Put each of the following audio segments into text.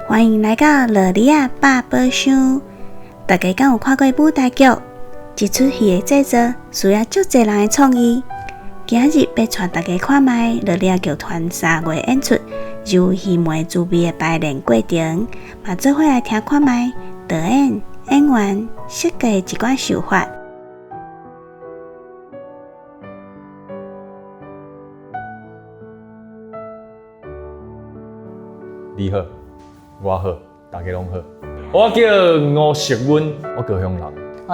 欢迎来到乐利亚百宝箱。大家敢有看过舞台剧？一出戏的制作需要足侪人的创意。今日要带大家看卖乐利亚剧团3月演出《游戏梅滋味》的排练过程，嘛做伙来听看卖导演、演员设计一寡手法。你好，我好，大家拢好。我叫吴石文，我高雄人。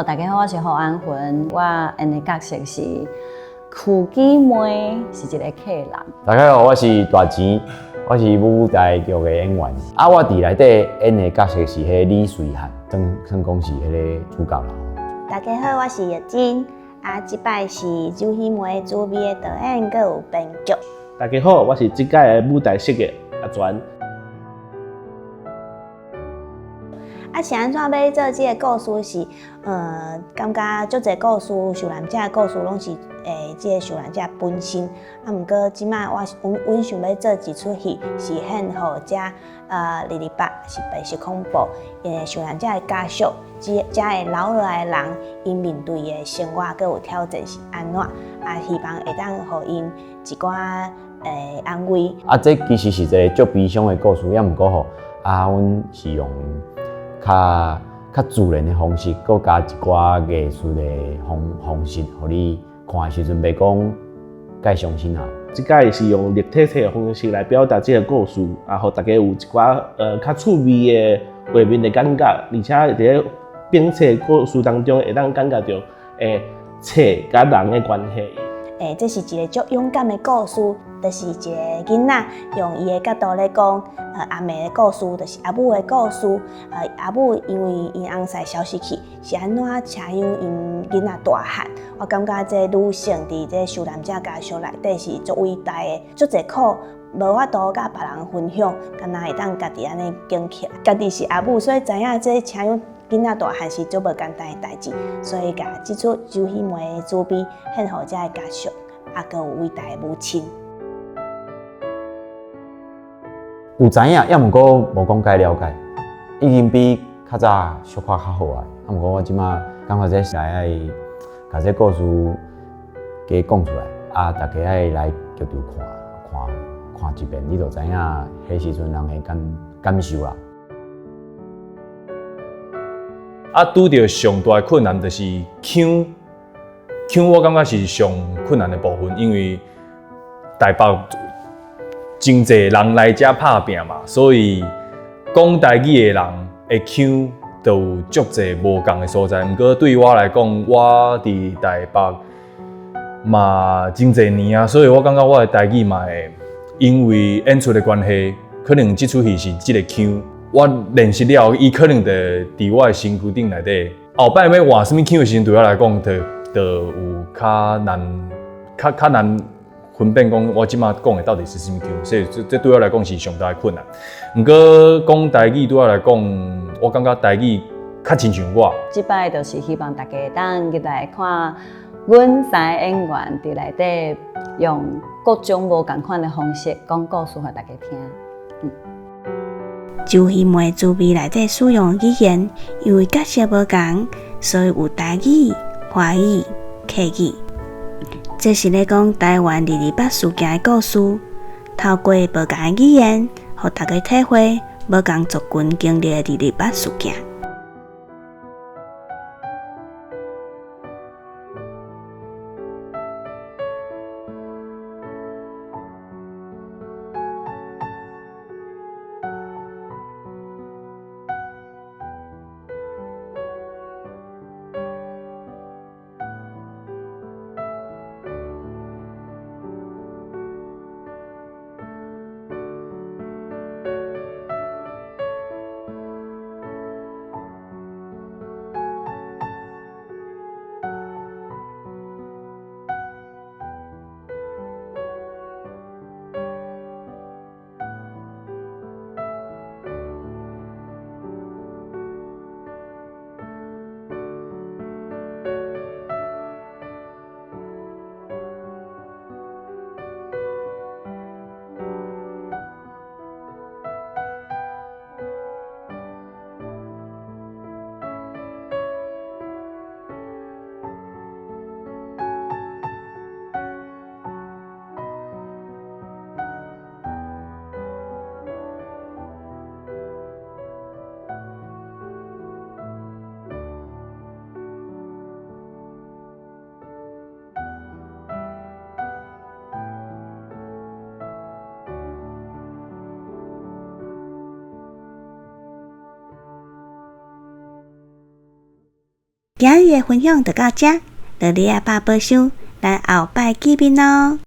大家好，我是胡安魂，我演的角色是曲基妹，是一个客人。大家好，我是大钱，我是舞台剧的演员。我伫内底演的角色是迄李水汉，算讲是迄个主角啦。大家好，我是叶真，这摆是《游戏梅滋味》的导演，佮有编剧。大家好，我是这届的舞台设计阿全。是安怎要做这个故事是，感觉足侪故事，受难者的故事拢是这个受难者本身。毋过即摆阮想要做一出戏，是献予这228是白色恐怖，受难者的家属，这会留落来的人，因面对的生活佮有挑战是安怎？希望会当予因一寡安慰。这其实是一个足悲伤的故事，也毋过吼，阮是用较自然的方式，佮加一寡艺术的方式，互你看的时阵袂讲介伤心啊。这届是用立体的方式来表达这个故事，互大家有一寡较趣味的画面的感觉，而且伫编册故事当中会当感觉到册甲人的关系。这是一个足勇敢的故事，就是一个囡仔用伊的角度来讲，阿妹的故事，就是阿母的故事。阿母因为因翁婿消失去，是安怎请养因囡仔大汉？我感觉这女性伫这受难者家属内底是足伟大的，足侪苦无法度甲别人分享，敢若会当家己安尼经起来。家己是阿母，所以知影这请养囡仔大汉是足无简单的代志，所以甲这出游戏梅的滋味献予这个家属，佮有伟大的母亲。有知影，也毋过无讲介了解，已经比较早小可较好啊。毋过我即马感觉这是爱甲这故事加讲出来，大家爱来剧场看一遍，你就知影迄时阵人的感受啦。拄到上大的困难就是腔，我感觉是上困难的部分，因为台北真侪人来遮拍拼嘛，所以讲台语的人的腔都有足侪无共的所在。毋过对我来讲，我伫台北嘛真侪年啊，所以我感觉我的台语嘛会因为演出的关系，可能这出戏是这个腔。我练习了，伊可能就伫我的身躯顶内底。后摆要换什么腔的时阵，对我来讲，就有较难分辨讲我即马讲的到底是什么腔，所以这对我来讲是上大的困难。毋过讲台语对我来讲，我感觉台语较亲像我。即摆就是希望大家当入来看，阮3个演员伫内底用各种无同款的方式讲故事，互大家听。游戏梅滋味内底使用语言，因为角色无同，所以有台语、华语、客语。这是咧讲台湾228事件的故事，透过无同的语言，互大家体会无同族群经历的228事件。今日的分享就到这，乐利阿爸报箱，咱后摆见面咯。